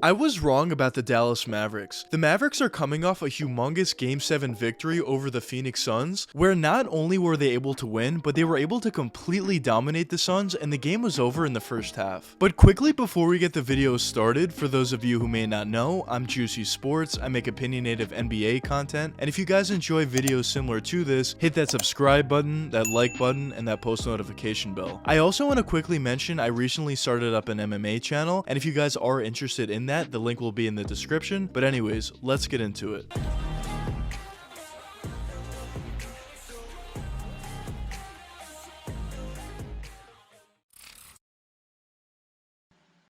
I was wrong about the Dallas Mavericks. The Mavericks are coming off a humongous Game 7 victory over the Phoenix Suns, where not only were they able to win, but they were able to completely dominate the Suns, and the game was over in the first half. But quickly before we get the video started, for those of you who may not know, I'm Juicy Sports. I make opinionated NBA content, and if you guys enjoy videos similar to this, hit that subscribe button, that like button, and that post notification bell. I also want to quickly mention I recently started up an MMA channel, and if you guys are interested in that, the link will be in the description. But anyways, let's get into it.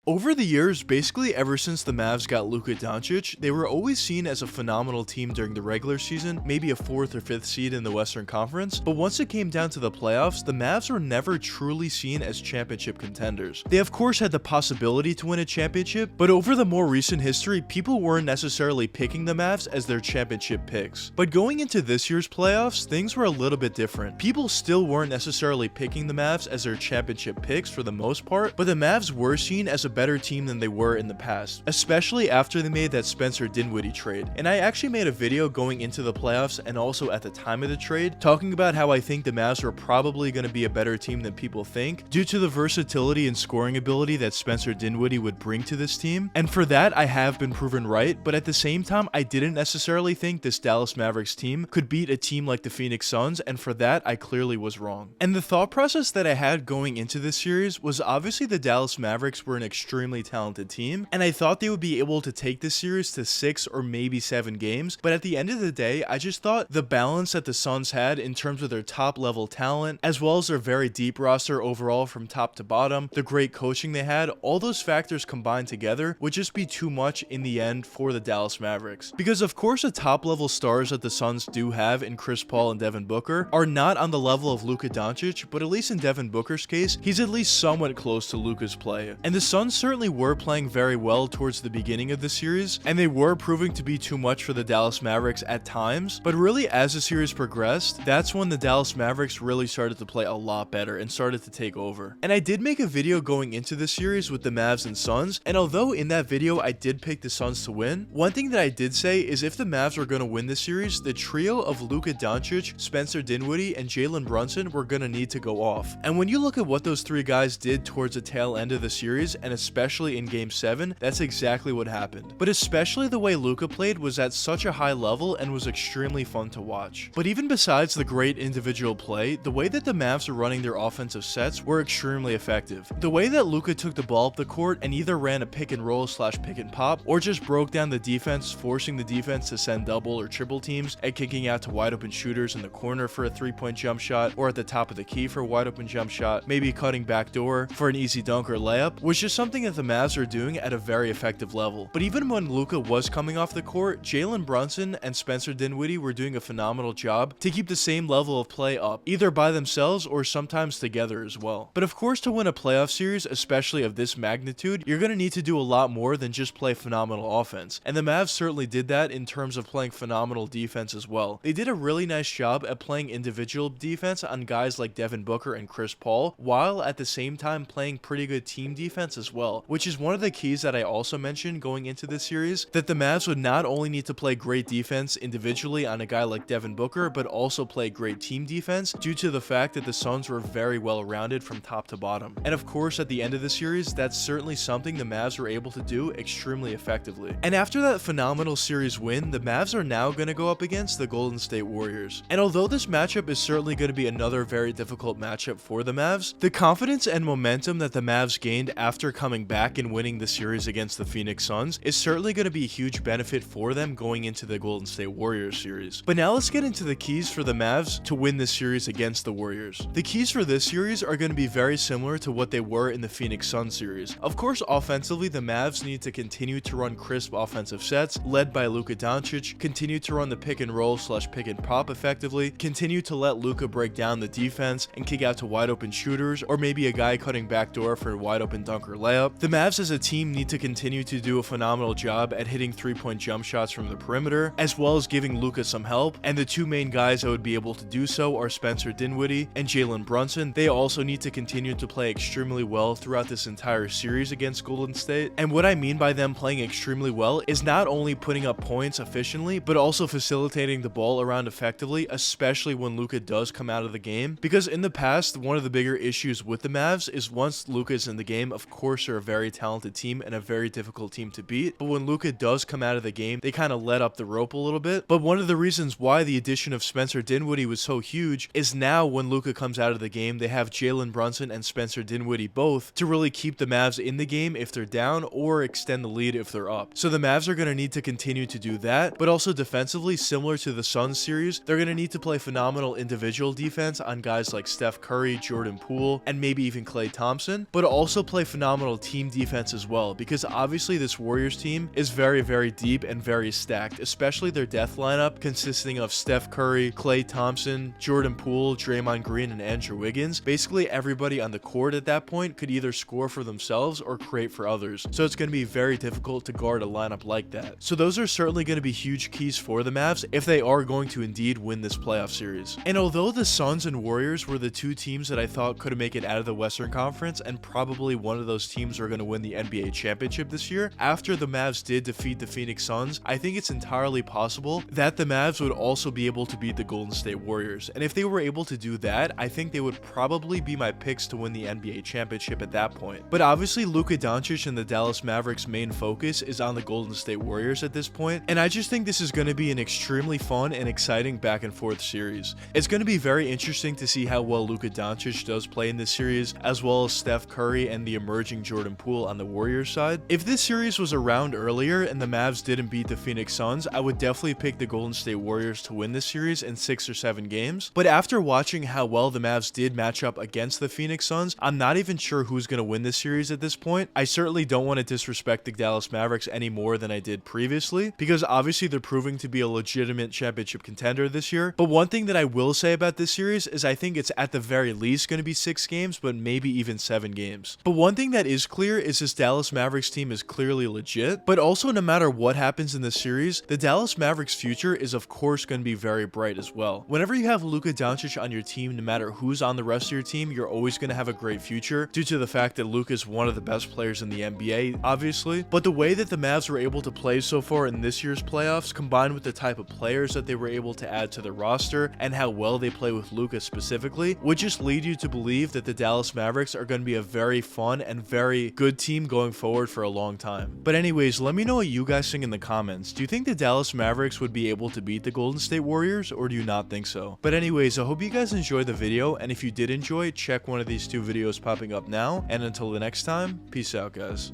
Over the years, basically ever since the Mavs got Luka Doncic, they were always seen as a phenomenal team during the regular season, maybe a 4th or 5th seed in the Western Conference, but once it came down to the playoffs, the Mavs were never truly seen as championship contenders. They of course had the possibility to win a championship, but over the more recent history, people weren't necessarily picking the Mavs as their championship picks. But going into this year's playoffs, things were a little bit different. People still weren't necessarily picking the Mavs as their championship picks for the most part, but the Mavs were seen as a better team than they were in the past, especially after they made that Spencer Dinwiddie trade. And I actually made a video going into the playoffs and also at the time of the trade, talking about how I think the Mavs were probably going to be a better team than people think, due to the versatility and scoring ability that Spencer Dinwiddie would bring to this team. And for that, I have been proven right, but at the same time, I didn't necessarily think this Dallas Mavericks team could beat a team like the Phoenix Suns, and for that, I clearly was wrong. And the thought process that I had going into this series was obviously the Dallas Mavericks were an extremely talented team, and I thought they would be able to take this series to 6 or maybe 7 games, but at the end of the day, I just thought the balance that the Suns had in terms of their top level talent, as well as their very deep roster overall from top to bottom, the great coaching they had, all those factors combined together would just be too much in the end for the Dallas Mavericks. Because of course the top level stars that the Suns do have in Chris Paul and Devin Booker are not on the level of Luka Doncic, but at least in Devin Booker's case, he's at least somewhat close to Luka's play. And the Suns certainly were playing very well towards the beginning of the series, and they were proving to be too much for the Dallas Mavericks at times, but really as the series progressed, that's when the Dallas Mavericks really started to play a lot better and started to take over. And I did make a video going into the series with the Mavs and Suns, and although in that video I did pick the Suns to win, one thing that I did say is if the Mavs were going to win this series, the trio of Luka Doncic, Spencer Dinwiddie, and Jalen Brunson were going to need to go off. And when you look at what those three guys did towards the tail end of the series, and especially in Game 7, that's exactly what happened. But especially the way Luka played was at such a high level and was extremely fun to watch. But even besides the great individual play, the way that the Mavs were running their offensive sets were extremely effective. The way that Luka took the ball up the court and either ran a pick and roll / pick and pop, or just broke down the defense, forcing the defense to send double or triple teams and kicking out to wide open shooters in the corner for a 3-point jump shot, or at the top of the key for a wide open jump shot, maybe cutting back door for an easy dunk or layup, was just something that the Mavs are doing at a very effective level. But even when Luka was coming off the court, Jalen Brunson and Spencer Dinwiddie were doing a phenomenal job to keep the same level of play up, either by themselves or sometimes together as well. But of course, to win a playoff series, especially of this magnitude, you're going to need to do a lot more than just play phenomenal offense. And the Mavs certainly did that in terms of playing phenomenal defense as well. They did a really nice job at playing individual defense on guys like Devin Booker and Chris Paul, while at the same time playing pretty good team defense as well, which is one of the keys that I also mentioned going into this series, that the Mavs would not only need to play great defense individually on a guy like Devin Booker, but also play great team defense due to the fact that the Suns were very well rounded from top to bottom. And of course, at the end of the series, that's certainly something the Mavs were able to do extremely effectively. And after that phenomenal series win, the Mavs are now going to go up against the Golden State Warriors. And although this matchup is certainly going to be another very difficult matchup for the Mavs, the confidence and momentum that the Mavs gained after coming back and winning the series against the Phoenix Suns is certainly going to be a huge benefit for them going into the Golden State Warriors series. But now let's get into the keys for the Mavs to win this series against the Warriors. The keys for this series are going to be very similar to what they were in the Phoenix Suns series. Of course, offensively, the Mavs need to continue to run crisp offensive sets led by Luka Doncic, continue to run the pick and roll / pick and pop effectively, continue to let Luka break down the defense and kick out to wide open shooters, or maybe a guy cutting backdoor for a wide open dunk or layup, layup. The Mavs as a team need to continue to do a phenomenal job at hitting 3-point jump shots from the perimeter, as well as giving Luka some help, and the two main guys that would be able to do so are Spencer Dinwiddie and Jalen Brunson. They also need to continue to play extremely well throughout this entire series against Golden State. And what I mean by them playing extremely well is not only putting up points efficiently, but also facilitating the ball around effectively, especially when Luka does come out of the game. Because in the past, one of the bigger issues with the Mavs is once Luka is in the game, of course they're a very talented team and a very difficult team to beat, but when Luka does come out of the game, they kind of let up the rope a little bit. But one of the reasons why the addition of Spencer Dinwiddie was so huge is now when Luka comes out of the game, they have Jalen Brunson and Spencer Dinwiddie both to really keep the Mavs in the game if they're down or extend the lead if they're up. So the Mavs are going to need to continue to do that, but also defensively, similar to the Suns series, they're going to need to play phenomenal individual defense on guys like Steph Curry, Jordan Poole, and maybe even Klay Thompson, but also play phenomenal team defense as well, because obviously this Warriors team is very, very deep and very stacked, especially their death lineup consisting of Steph Curry, Klay Thompson, Jordan Poole, Draymond Green, and Andrew Wiggins. Basically everybody on the court at that point could either score for themselves or create for others, so it's going to be very difficult to guard a lineup like that. So those are certainly going to be huge keys for the Mavs if they are going to indeed win this playoff series. And although the Suns and Warriors were the two teams that I thought could make it out of the Western Conference, and probably one of those teams are going to win the NBA championship this year, after the Mavs did defeat the Phoenix Suns, I think it's entirely possible that the Mavs would also be able to beat the Golden State Warriors. And if they were able to do that, I think they would probably be my picks to win the NBA championship at that point. But obviously Luka Doncic and the Dallas Mavericks' main focus is on the Golden State Warriors at this point, and I just think this is going to be an extremely fun and exciting back and forth series. It's going to be very interesting to see how well Luka Doncic does play in this series, as well as Steph Curry and the emerging Jordan Poole on the Warriors side. If this series was around earlier and the Mavs didn't beat the Phoenix Suns, I would definitely pick the Golden State Warriors to win this series in 6 or 7 games. But after watching how well the Mavs did match up against the Phoenix Suns, I'm not even sure who's going to win this series at this point. I certainly don't want to disrespect the Dallas Mavericks any more than I did previously, because obviously they're proving to be a legitimate championship contender this year. But one thing that I will say about this series is I think it's at the very least going to be 6 games, but maybe even 7 games. But one thing that is clear is this Dallas Mavericks team is clearly legit, but also no matter what happens in this series, the Dallas Mavericks future is of course going to be very bright as well. Whenever you have Luka Doncic on your team, no matter who's on the rest of your team, you're always going to have a great future due to the fact that Luka is one of the best players in the NBA, obviously. But the way that the Mavs were able to play so far in this year's playoffs, combined with the type of players that they were able to add to the roster and how well they play with Luka specifically, would just lead you to believe that the Dallas Mavericks are going to be a very fun and very good team going forward for a long time. But anyways, let me know what you guys think in the comments. Do you think the Dallas Mavericks would be able to beat the Golden State Warriors, or do you not think so? But anyways, I hope you guys enjoyed the video, and if you did enjoy, check one of these 2 videos popping up now, and until the next time, peace out guys.